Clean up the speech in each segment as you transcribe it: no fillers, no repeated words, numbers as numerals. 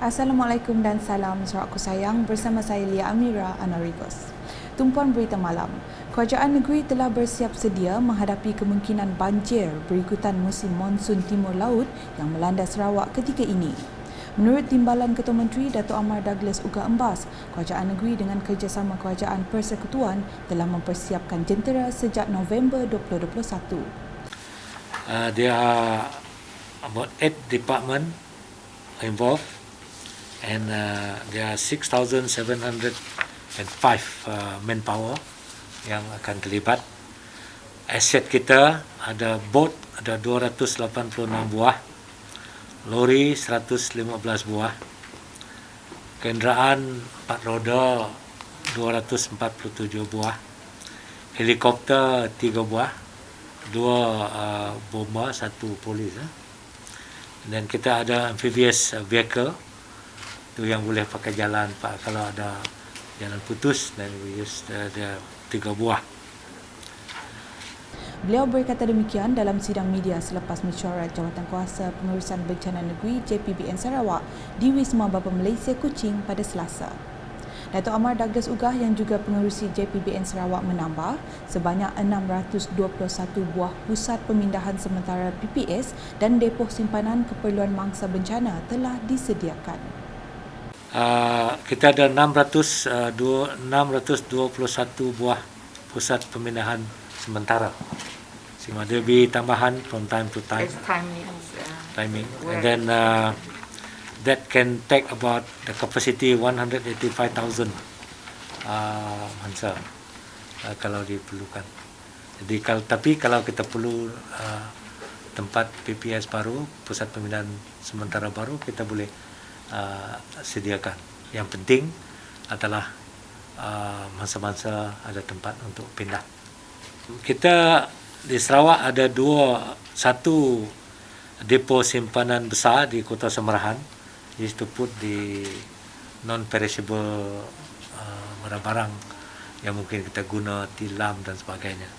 Assalamualaikum dan salam saudaraku sayang, bersama saya Lia Amira Anarigos. Tumpuan berita malam. Kerajaan negeri telah bersiap sedia menghadapi kemungkinan banjir berikutan musim monsun timur laut yang melanda Sarawak ketika ini. Menurut Timbalan Ketua Menteri Datuk Amar Douglas Uga Embas, kerajaan negeri dengan kerjasama Kerajaan Persekutuan telah mempersiapkan jentera sejak November 2021. There are about 8 departments involved, and there are 6,705 manpower yang akan terlibat. Aset kita ada boat ada 286 buah, lori 115 buah, kenderaan 4 roda 247 buah, helikopter 3 buah, 2 bomba, 1 polis. Dan kita ada amphibious vehicle tu yang boleh pakai jalan kalau ada jalan putus, dan we use the 3 buah. Beliau berkata demikian dalam sidang media selepas mesyuarat Jawatankuasa Pengurusan Bencana Negeri JPBN Sarawak di Wisma Bapa Malaysia Kuching pada Selasa. Datuk Amar Douglas Ugah yang juga pengerusi JPBN Sarawak menambah sebanyak 621 buah pusat pemindahan sementara PPS dan depoh simpanan keperluan mangsa bencana telah disediakan. Kita ada 621 buah pusat pemindahan sementara. Sehingga ada lebih tambahan from time to time. Timing. And then that can take about the capacity 185,000 mangsa kalau diperlukan. Jadi kalau kita perlu tempat PPS baru, pusat pemindahan sementara baru, kita boleh sediakan. Yang penting adalah mangsa-mangsa ada tempat untuk pindah. Kita di Sarawak ada satu depo simpanan besar di Kota Semerahan, used to put the non-perishable barang-barang yang mungkin kita guna, tilam dan sebagainya.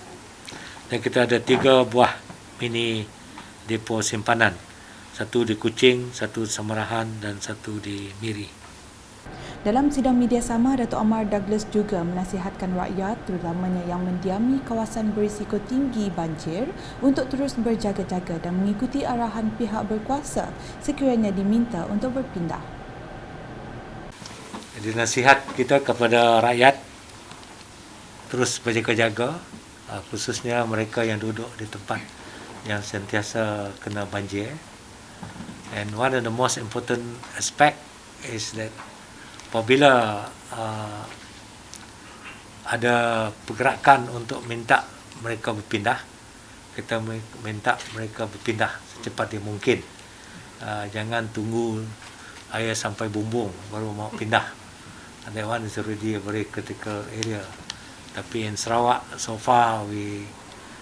Dan kita ada 3 buah mini depo simpanan, satu di Kuching, satu di Semerahan dan satu di Miri. Dalam sidang media sama, Datuk Amar Douglas juga menasihatkan rakyat terutamanya yang mendiami kawasan berisiko tinggi banjir untuk terus berjaga-jaga dan mengikuti arahan pihak berkuasa sekiranya diminta untuk berpindah. Jadi nasihat kita kepada rakyat terus berjaga-jaga, khususnya mereka yang duduk di tempat yang sentiasa kena banjir. And one of the most important aspect is that apabila ada pergerakan untuk minta mereka berpindah, kita minta mereka berpindah secepat yang mungkin. Jangan tunggu air sampai bumbung baru mau pindah. And that one is already a very critical area. Tapi in Sarawak, so far we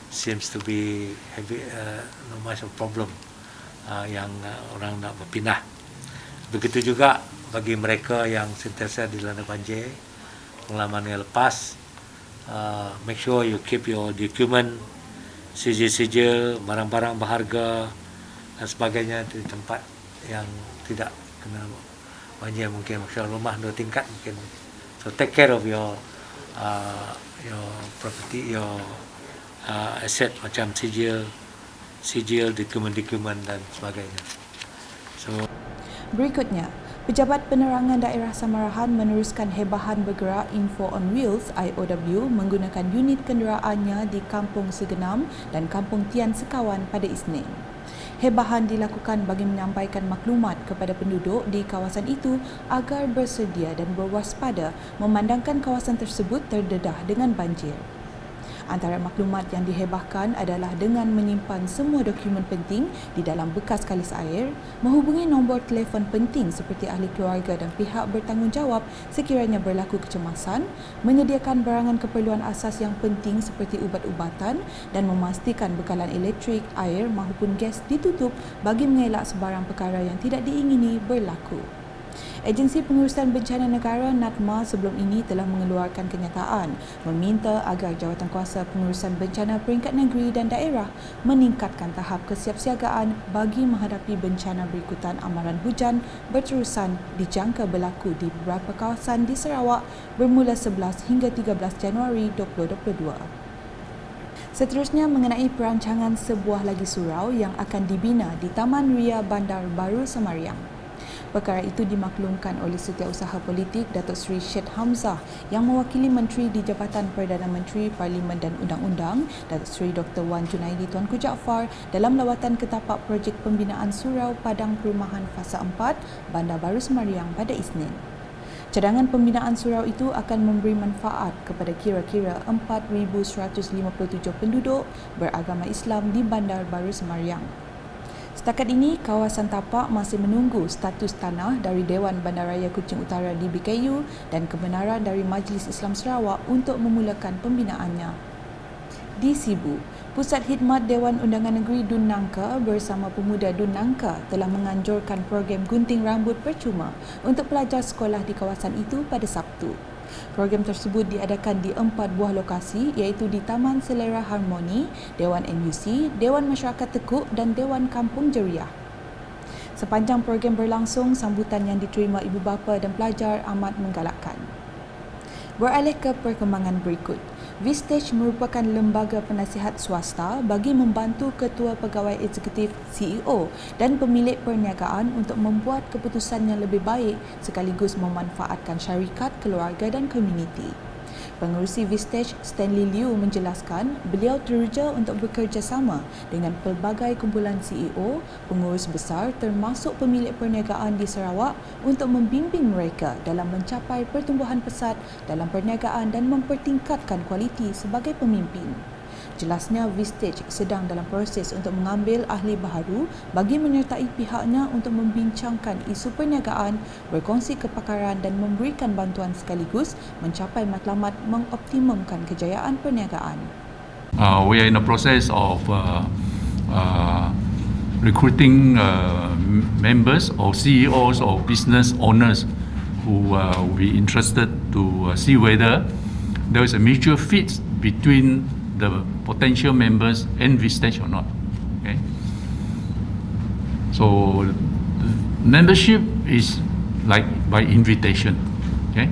seems to be having no much of problem yang orang nak berpindah. Begitu juga bagi mereka yang sentiasa dilanda banjir pengalaman yang lepas, make sure you keep your document, sijil-sijil, barang-barang berharga dan sebagainya di tempat yang tidak kena banjir. Mungkin rumah 2 tingkat mungkin. So take care of your property, your asset macam sijil, dokumen-dokumen dan sebagainya. So Berikutnya, Pejabat Penerangan Daerah Samarahan meneruskan hebahan bergerak Info on Wheels IOW menggunakan unit kenderaannya di Kampung Segenam dan Kampung Tian Sekawan pada Isnin. Hebahan dilakukan bagi menyampaikan maklumat kepada penduduk di kawasan itu agar bersedia dan berwaspada memandangkan kawasan tersebut terdedah dengan banjir. Antara maklumat yang dihebahkan adalah dengan menyimpan semua dokumen penting di dalam bekas kalis air, menghubungi nombor telefon penting seperti ahli keluarga dan pihak bertanggungjawab sekiranya berlaku kecemasan, menyediakan barangan keperluan asas yang penting seperti ubat-ubatan dan memastikan bekalan elektrik, air maupun gas ditutup bagi mengelak sebarang perkara yang tidak diingini berlaku. Agensi Pengurusan Bencana Negara (NADMA) sebelum ini telah mengeluarkan kenyataan meminta agar Jawatankuasa Pengurusan Bencana peringkat negeri dan daerah meningkatkan tahap kesiapsiagaan bagi menghadapi bencana berikutan amaran hujan berterusan dijangka berlaku di beberapa kawasan di Sarawak bermula 11 hingga 13 Januari 2022. Seterusnya mengenai perancangan sebuah lagi surau yang akan dibina di Taman Ria Bandar Baru Semariang. Perkara itu dimaklumkan oleh Setiausaha Politik Datuk Seri Syed Hamzah yang mewakili Menteri di Jabatan Perdana Menteri Parlimen dan Undang-Undang Datuk Seri Dr. Wan Junaidi Tuanku Jaafar dalam lawatan ke tapak projek pembinaan surau Padang Perumahan Fasa 4 Bandar Baru Semariang pada Isnin. Cadangan pembinaan surau itu akan memberi manfaat kepada kira-kira 4,157 penduduk beragama Islam di Bandar Baru Semariang. Setakat ini, kawasan tapak masih menunggu status tanah dari Dewan Bandaraya Kuching Utara DBKU dan kebenaran dari Majlis Islam Sarawak untuk memulakan pembinaannya. Di Sibu, Pusat Khidmat Dewan Undangan Negeri Dun Nangka bersama pemuda Dun Nangka telah menganjurkan program gunting rambut percuma untuk pelajar sekolah di kawasan itu pada Sabtu. Program tersebut diadakan di 4 buah lokasi iaitu di Taman Selera Harmoni, Dewan NUC, Dewan Masyarakat Tekuk dan Dewan Kampung Jeriah. Sepanjang program berlangsung, sambutan yang diterima ibu bapa dan pelajar amat menggalakkan. Beralih ke perkembangan berikut. Vistage merupakan lembaga penasihat swasta bagi membantu Ketua Pegawai Eksekutif CEO dan pemilik perniagaan untuk membuat keputusan yang lebih baik sekaligus memanfaatkan syarikat, keluarga dan komuniti. Pengerusi Vistage Stanley Liu menjelaskan beliau teruja untuk bekerjasama dengan pelbagai kumpulan CEO, pengurus besar termasuk pemilik perniagaan di Sarawak untuk membimbing mereka dalam mencapai pertumbuhan pesat dalam perniagaan dan mempertingkatkan kualiti sebagai pemimpin. Jelasnya Vistage sedang dalam proses untuk mengambil ahli baharu bagi menyertai pihaknya untuk membincangkan isu perniagaan, berkongsi kepakaran dan memberikan bantuan sekaligus mencapai matlamat mengoptimumkan kejayaan perniagaan. We are in the process of recruiting members or CEOs or business owners who will be interested to see whether there is a mutual fit between the potential members and Vistage or not. Okay. So membership is like by invitation. Okay,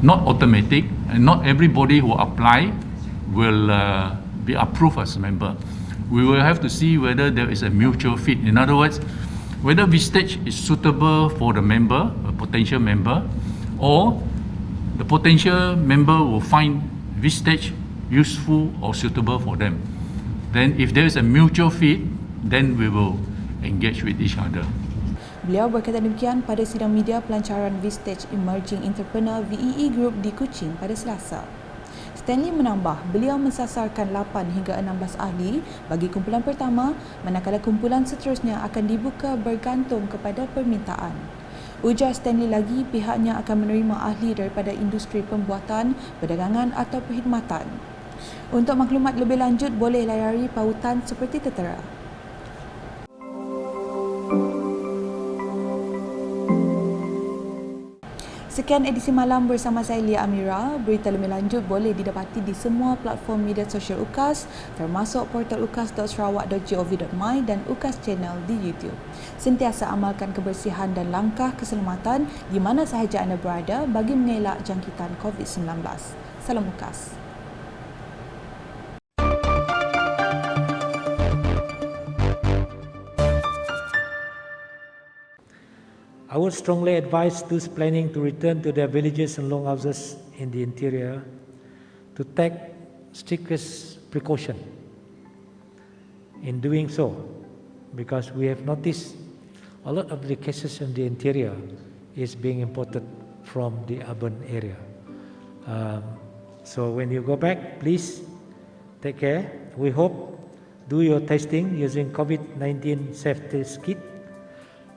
not automatic, and not everybody who apply will be approved as a member. We will have to see whether there is a mutual fit. In other words, whether Vistage is suitable for the member, a potential member, or the potential member will find Vistage useful or suitable for them. Then if there is a mutual fit, then we will engage with each other. Beliau berkata demikian pada sidang media pelancaran Vistage Emerging Entrepreneur VEE Group di Kuching pada Selasa. Stanley menambah, beliau mensasarkan 8 hingga 16 ahli bagi kumpulan pertama, manakala kumpulan seterusnya akan dibuka bergantung kepada permintaan. Ujar Stanley lagi, pihaknya akan menerima ahli daripada industri pembuatan, perdagangan atau perkhidmatan. Untuk maklumat lebih lanjut, boleh layari pautan seperti tertera. Sekian edisi malam bersama saya Lia Amira. Berita lebih lanjut boleh didapati di semua platform media sosial UKAS termasuk portal ukas.sarawak.gov.my dan UKAS Channel di YouTube. Sentiasa amalkan kebersihan dan langkah keselamatan di mana sahaja anda berada bagi mengelak jangkitan COVID-19. Salam UKAS. I would strongly advise those planning to return to their villages and longhouses in the interior to take strictest precaution in doing so, because we have noticed a lot of the cases in the interior is being imported from the urban area. So when you go back, please take care. We hope do your testing using COVID-19 safety kit.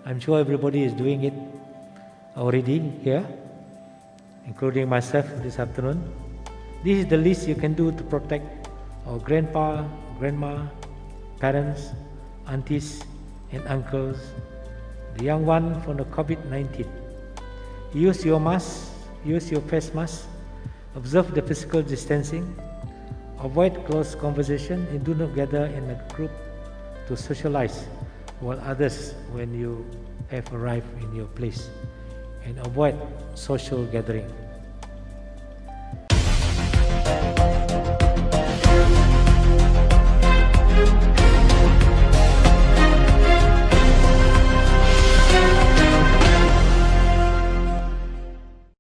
I'm sure everybody is doing it already here, including myself this afternoon. This is the least you can do to protect our grandpa, grandma, parents, aunties and uncles, the young one from the COVID-19. use your mask, use your face mask, observe the physical distancing, avoid close conversation, and do not gather in a group to socialize while others when you have arrived in your place, and avoid social gathering.